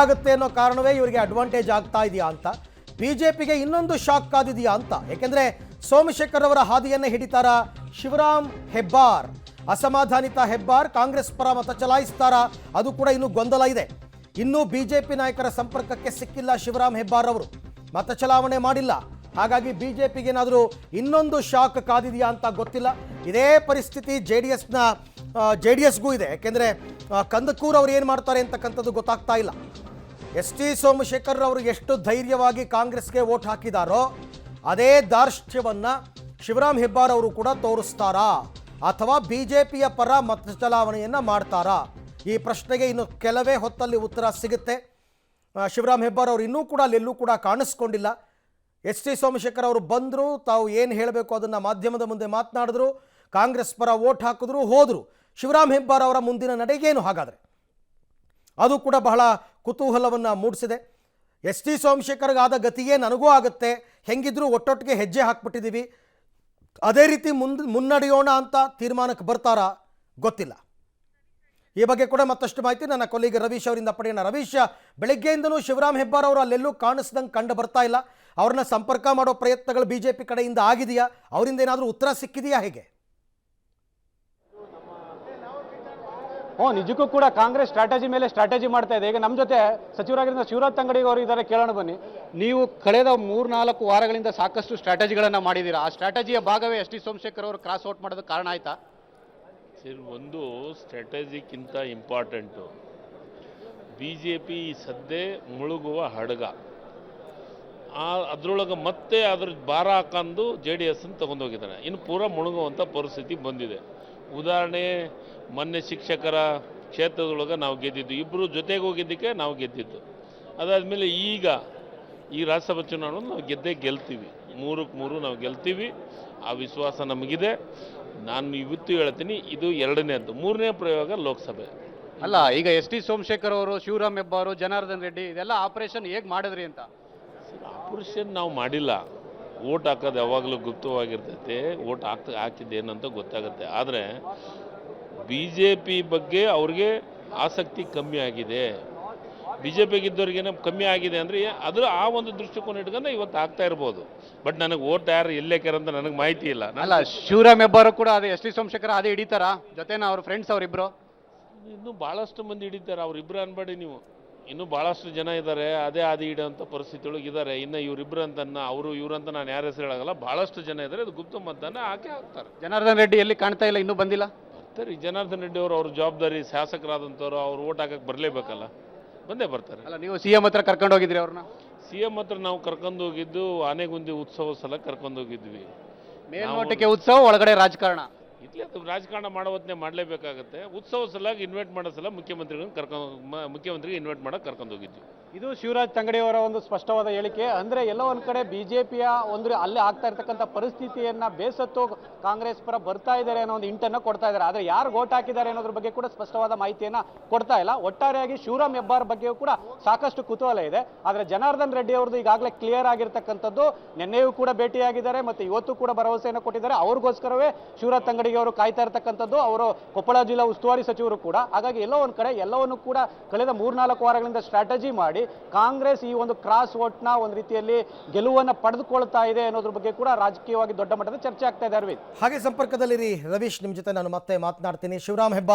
ಆಗುತ್ತೆ ಅನ್ನೋ ಕಾರಣವೇ ಇವರಿಗೆ ಅಡ್ವಾಂಟೇಜ್ ಆಗ್ತಾ ಇದೆಯಾ ಅಂತ, ಬಿಜೆಪಿಗೆ ಇನ್ನೊಂದು ಶಾಕ್ ಕಾದಿದೆಯಾ ಅಂತ. ಯಾಕೆಂದ್ರೆ ಸೋಮಶೇಖರ್ ಅವರ ಹಾದಿಯನ್ನೇ ಹಿಡಿತಾರ ಶಿವರಾಮ್ ಹೆಬ್ಬಾರ್. ಅಸಮಾಧಾನಿತ ಹೆಬ್ಬಾರ್ ಕಾಂಗ್ರೆಸ್ ಪರ ಮತ ಚಲಾಯಿಸ್ತಾರ, ಅದು ಕೂಡ ಇನ್ನೂ ಗೊಂದಲ ಇದೆ. ಇನ್ನೂ ಬಿಜೆಪಿ ನಾಯಕರ ಸಂಪರ್ಕಕ್ಕೆ ಸಿಕ್ಕಿಲ್ಲ ಶಿವರಾಮ್ ಹೆಬ್ಬಾರ್ ಅವರು, ಮತ ಚಲಾವಣೆ ಮಾಡಿಲ್ಲ. ಹಾಗಾಗಿ ಬಿಜೆಪಿಗೆ ಏನಾದರೂ ಇನ್ನೊಂದು ಶಾಕ್ ಕಾದಿದೆಯಾ ಅಂತ ಗೊತ್ತಿಲ್ಲ. ಇದೇ ಪರಿಸ್ಥಿತಿ ಜೆ ಡಿ ಎಸ್ಗೂ ಇದೆ. ಯಾಕೆಂದರೆ ಕಂದಕೂರ್ ಅವ್ರು ಏನು ಮಾಡ್ತಾರೆ ಅಂತಕ್ಕಂಥದ್ದು ಗೊತ್ತಾಗ್ತಾ ಇಲ್ಲ. ಟಿ ಸೋಮಶೇಖರ್ ಅವರು ಎಷ್ಟು ಧೈರ್ಯವಾಗಿ ಕಾಂಗ್ರೆಸ್ಗೆ ವೋಟ್ ಹಾಕಿದಾರೋ ಅದೇ ದಾರ್ಷ್ಟ್ಯವನ್ನು ಶಿವರಾಮ್ ಹೆಬ್ಬಾರ್ ಅವರು ಕೂಡ ತೋರಿಸ್ತಾರಾ ಅಥವಾ ಬಿಜೆಪಿಯ ಪರ ಮತ ಚಲಾವಣೆಯನ್ನು ಮಾಡ್ತಾರಾ? ಈ ಪ್ರಶ್ನೆಗೆ ಇನ್ನು ಕೆಲವೇ ಹೊತ್ತಲ್ಲಿ ಉತ್ತರ ಸಿಗುತ್ತೆ. ಶಿವರಾಮ್ ಹೆಬ್ಬಾರ್ ಅವರು ಇನ್ನೂ ಕೂಡ ಅಲ್ಲೆಲ್ಲೂ ಕೂಡ ಕಾಣಿಸ್ಕೊಂಡಿಲ್ಲ. ಟಿ ಸೋಮಶೇಖರ್ ಅವರು ಬಂದರು, ತಾವು ಏನು ಹೇಳಬೇಕು ಅದನ್ನು ಮಾಧ್ಯಮದ ಮುಂದೆ ಮಾತನಾಡಿದ್ರು, ಕಾಂಗ್ರೆಸ್ ಪರ ವೋಟ್ ಹಾಕಿದ್ರು, ಹೋದರು. ಶಿವರಾಮ್ ಹೆಬ್ಬಾರ್ ಅವರ ಮುಂದಿನ ನಡೆಗೇನು ಹಾಗಾದರೆ? ಅದು ಕೂಡ ಬಹಳ ಕುತೂಹಲವನ್ನು ಮೂಡಿಸಿದೆ. ಟಿ ಸೋಮಶೇಖರ್ಗಾದ ಗತಿಯೇ ನನಗೂ ಆಗುತ್ತೆ, ಹೆಂಗಿದ್ರೂ ಒಟ್ಟೊಟ್ಟಿಗೆ ಹೆಜ್ಜೆ ಹಾಕ್ಬಿಟ್ಟಿದ್ದೀವಿ, ಅದೇ ರೀತಿ ಮುನ್ನಡೆಯೋಣ ಅಂತ ತೀರ್ಮಾನಕ್ಕೆ ಬರ್ತಾರಾ ಗೊತ್ತಿಲ್ಲ. ಈ ಬಗ್ಗೆ ಕೂಡ ಮತ್ತಷ್ಟು ಮಾಹಿತಿ ನನ್ನ ಕೊಲೀಗ್ ರವೀಶ್ ಅವರಿಂದ ಪಡೆಯೋಣ. ರವೀಶ್, ಬೆಳಗ್ಗೆಯಿಂದಲೂ ಶಿವರಾಮ್ ಹೆಬ್ಬಾರ್ ಅವರು ಅಲ್ಲೆಲ್ಲೂ ಕಾಣಿಸ್ದಂಗೆ ಕಂಡು ಬರ್ತಾ ಇಲ್ಲ. ಅವ್ರನ್ನ ಸಂಪರ್ಕ ಮಾಡೋ ಪ್ರಯತ್ನಗಳು ಬಿಜೆಪಿ ಕಡೆಯಿಂದ ಆಗಿದೆಯಾ? ಅವರಿಂದ ಏನಾದರೂ ಉತ್ತರ ಸಿಕ್ಕಿದೆಯಾ ಹೇಗೆ? ನಿಜಕ್ಕೂ ಕೂಡ ಕಾಂಗ್ರೆಸ್ ಸ್ಟ್ರಾಟಜಿ ಮೇಲೆ ಸ್ಟ್ರಾಟಜಿ ಮಾಡ್ತಾ ಇದೆ. ಈಗ ನಮ್ಮ ಜೊತೆ ಸಚಿವರಾಗಿರುವ ಶಿವರಾಜ್ ತಂಗಡಿ ಅವರು ಇದ್ದಾರೆ, ಕೇಳೋಣ ಬನ್ನಿ. ನೀವು ಕಳೆದ 3-4 ವಾರಗಳಿಂದ ಸಾಕಷ್ಟು ಸ್ಟ್ರಾಟಜಿಗಳನ್ನು ಮಾಡಿದ್ದೀರಾ. ಆ ಸ್ಟ್ರಾಟಜಿಯ ಭಾಗವೇ ಟಿ ಸೋಮಶೇಖರ್ ಅವರು ಕ್ರಾಸ್ ಔಟ್ ಮಾಡೋದಕ್ಕೆ ಕಾರಣ ಆಯ್ತಾ? ಸರ್, ಒಂದು ಸ್ಟ್ರಾಟಜಿಕ್ಕಿಂತ ಇಂಪಾರ್ಟೆಂಟು ಬಿ ಜೆ ಪಿ ಸದ್ಯ ಮುಳುಗುವ ಹಡಗ. ಅದರೊಳಗೆ ಮತ್ತೆ ಅದ್ರ ಭಾರ ಹಾಕೊಂಡು ಜೆ ಡಿ ಎಸ್ ತಗೊಂಡೋಗಿದ್ದಾನೆ. ಇನ್ನು ಪೂರ ಮುಳುಗುವಂಥ ಪರಿಸ್ಥಿತಿ ಬಂದಿದೆ. ಉದಾಹರಣೆ, ಮೊನ್ನೆ ಶಿಕ್ಷಕರ ಕ್ಷೇತ್ರದೊಳಗೆ ನಾವು ಗೆದ್ದಿದ್ದು, ಇಬ್ಬರು ಜೊತೆಗೆ ಹೋಗಿದ್ದಕ್ಕೆ ನಾವು ಗೆದ್ದಿದ್ದು. ಅದಾದಮೇಲೆ ಈಗ ಈ ರಾಜ್ಯಸಭಾ ಚುನಾವಣೆ ನಾವು ಗೆಲ್ತೀವಿ, 3-3 ನಾವು ಗೆಲ್ತೀವಿ. ಆ ವಿಶ್ವಾಸ ನಮಗಿದೆ. ನಾನು ಇವತ್ತು ಹೇಳ್ತೀನಿ, ಇದು 2ನೇದ್ದು. 3ನೇ ಪ್ರಯೋಗ ಲೋಕಸಭೆ ಅಲ್ಲ. ಈಗ ಟಿ ಸೋಮಶೇಖರ್ ಅವರು, ಶಿವರಾಮ್ ಹೆಬ್ಬಾರ್, ಜನಾರ್ದನ್ ರೆಡ್ಡಿ ಇದೆಲ್ಲ ಆಪರೇಷನ್ ಹೇಗೆ ಮಾಡಿದ್ರಿ ಅಂತ? ಆಪರೇಷನ್ ನಾವು ಮಾಡಿಲ್ಲ. ಓಟ್ ಹಾಕೋದು ಯಾವಾಗಲೂ ಗುಪ್ತವಾಗಿರ್ತೈತೆ. ಓಟ್ ಹಾಕಿದ್ದೇನಂತ ಗೊತ್ತಾಗುತ್ತೆ. ಆದರೆ ಬಿ ಜೆ ಪಿ ಬಗ್ಗೆ ಅವ್ರಿಗೆ ಆಸಕ್ತಿ ಕಮ್ಮಿ ಆಗಿದೆ. ಬಿ ಜೆ ಪಿಗಿದ್ದವ್ರಿಗೇನೋ ಕಮ್ಮಿ ಆಗಿದೆ ಅಂದರೆ ಅದು ಆ ಒಂದು ದೃಷ್ಟಿಕೋನ ಇಟ್ಕೊಂಡು ಇವತ್ತು ಆಗ್ತಾ ಇರ್ಬೋದು. ಬಟ್ ನನಗೆ ಓಟ್ ಯಾರು ಎಲ್ಲೇಕ್ಯಾರ ಅಂತ ನನಗೆ ಮಾಹಿತಿ ಇಲ್ಲ. ಅಲ್ಲ, ಶಿವರಾಮ್ ಹೆಬ್ಬಾರ್ ಕೂಡ ಅದೇ ಟಿ ಸೋಮಶೇಖರ್ ಅದೇ ಹಿಡಿತಾರ ಜೊತೆನ ಅವ್ರ ಫ್ರೆಂಡ್ಸ್ ಅವರಿಬ್ರು? ಇನ್ನೂ ಭಾಳಷ್ಟು ಮಂದಿ ಹಿಡಿತಾರೆ. ಅವರಿಬ್ಬರು ಅನ್ಬೇಡಿ ನೀವು, ಇನ್ನೂ ಭಾಳಷ್ಟು ಜನ ಇದ್ದಾರೆ ಅದೇ ಆದಿ ಹಿಡಿಯೋಂಥ ಪರಿಸ್ಥಿತಿ ಒಳಗೆ ಇದ್ದಾರೆ. ಇನ್ನು ಇವರಿಬ್ಬರು ಅಂತ ಅವರು ಇವರಂತ ನಾನು ಯಾರ ಹೆಸರು ಹೇಳೋಲ್ಲ. ಭಾಳಷ್ಟು ಜನ ಇದ್ದಾರೆ. ಅದು ಗುಪ್ತ ಮತದಾನ ಹಾಕ್ತಾರೆ. ಜನಾರ್ದನ್ ರೆಡ್ಡಿ ಎಲ್ಲಿ ಕಾಣ್ತಾ ಇಲ್ಲ, ಇನ್ನೂ ಬಂದಿಲ್ಲ. ಬರ್ತಾರೆ. ಜನಾರ್ದನ್ ರೆಡ್ಡಿ ಅವರು, ಅವ್ರ ಜವಾಬ್ದಾರಿ, ಶಾಸಕರಾದಂಥವ್ರು, ಅವ್ರು ಓಟ್ ಹಾಕಕ್ಕೆ ಬರಲೇಬೇಕಲ್ಲ, ಬಂದೇ ಬರ್ತಾರೆ. ಅಲ್ಲ, ನೀವು ಸಿ ಎಂ ಹತ್ರ ಕರ್ಕೊಂಡು ಹೋಗಿದ್ರಿ ಅವ್ರನ್ನ? ಸಿ ಎಂ ಹತ್ರ ನಾವು ಕರ್ಕೊಂಡು ಹೋಗಿದ್ದು ಆನೆಗುಂದಿ ಉತ್ಸವ ಸಲ ಕರ್ಕೊಂಡು ಹೋಗಿದ್ವಿ. ಮೇಲ್ನೋಟಕ್ಕೆ ಉತ್ಸವ, ಒಳಗಡೆ ರಾಜಕಾರಣ. ಇಟ್ಲಿ ಅದು ರಾಜಕಾರಣ ಮಾಡೋ ಹೊತ್ತನೇ ಮಾಡಲೇಬೇಕಾಗುತ್ತೆ. ಉತ್ಸವ ಸಲಾಗಿ ಇನ್ವೈಟ್ ಮಾಡೋ ಸಲ ಮುಖ್ಯಮಂತ್ರಿಗೆ ಇನ್ವೈಟ್ ಮಾಡೋಕೆ ಕರ್ಕೊಂಡು ಹೋಗಿದ್ವಿ. ಇದು ಶಿವರಾಜ್ ತಂಗಡಿ ಅವರ ಒಂದು ಸ್ಪಷ್ಟವಾದ ಹೇಳಿಕೆ. ಅಂದ್ರೆ ಎಲ್ಲೋ ಒಂದ್ ಕಡೆ ಬಿಜೆಪಿಯ ಒಂದು ಅಲ್ಲೇ ಆಗ್ತಾ ಇರ್ತಕ್ಕಂಥ ಪರಿಸ್ಥಿತಿಯನ್ನ ಬೇಸತ್ತು ಕಾಂಗ್ರೆಸ್ ಪರ ಬರ್ತಾ ಇದ್ದಾರೆ ಅನ್ನೋ ಒಂದು ಇಂಟನ್ನು ಕೊಡ್ತಾ ಇದ್ದಾರೆ. ಆದ್ರೆ ಯಾರು ಓಟ್ ಹಾಕಿದ್ದಾರೆ ಅನ್ನೋದ್ರ ಬಗ್ಗೆ ಕೂಡ ಸ್ಪಷ್ಟವಾದ ಮಾಹಿತಿಯನ್ನ ಕೊಡ್ತಾ ಇಲ್ಲ. ಒಟ್ಟಾರೆಯಾಗಿ ಶಿವರಾಮ್ ಹೆಬ್ಬಾರ್ ಬಗ್ಗೆಯೂ ಕೂಡ ಸಾಕಷ್ಟು ಕುತೂಹಲ ಇದೆ. ಆದ್ರೆ ಜನಾರ್ದನ್ ರೆಡ್ಡಿ ಅವ್ರದ್ದು ಈಗಾಗಲೇ ಕ್ಲಿಯರ್ ಆಗಿರ್ತಕ್ಕಂಥದ್ದು. ನಿನ್ನೆಯೂ ಕೂಡ ಭೇಟಿಯಾಗಿದ್ದಾರೆ, ಮತ್ತೆ ಇವತ್ತು ಕೂಡ ಭರವಸೆಯನ್ನು ಕೊಟ್ಟಿದ್ದಾರೆ. ಅವ್ರಿಗೋಸ್ಕರವೇ ಶಿವರಾಜ್ ತಂಗಡಿಗೆ ಅವರು ಕಾಯ್ತಾ ಇರ್ತಕ್ಕಂಥದ್ದು. ಅವರು ಕೊಪ್ಪಳ ಜಿಲ್ಲಾ ಉಸ್ತುವಾರಿ ಸಚಿವರು ಕೂಡ. ಹಾಗಾಗಿ ಎಲ್ಲೋ ಒಂದ್ ಕಡೆ ಎಲ್ಲವನ್ನು ಕೂಡ ಕಳೆದ 3-4 ವಾರಗಳಿಂದ ಸ್ಟ್ರಾಟಜಿ ಮಾಡಿ ಕಾಂಗ್ರೆಸ್ ಈ ಒಂದು ಕ್ರಾಸ್ ವೋಟ್ನ ಒಂದು ರೀತಿಯಲ್ಲಿ ಗೆಲುವನ್ನು ಪಡೆದುಕೊಳ್ತಾ ಇದೆ ಅನ್ನೋದ್ರ ಬಗ್ಗೆ ಕೂಡ ರಾಜಕೀಯವಾಗಿ ದೊಡ್ಡ ಮಟ್ಟದ ಚರ್ಚೆ ಆಗ್ತಾ ಇದೆ. ಅರವಿಂದ್, ಹಾಗೆ ಸಂಪರ್ಕದಲ್ಲಿರಿ ರವೀಶ್, ನಿಮ್ಮ ಜೊತೆ ನಾನು ಮತ್ತೆ ಮಾತನಾಡ್ತೀನಿ. ಶಿವರಾಮ್ ಹೆಬ್ಬಾರ್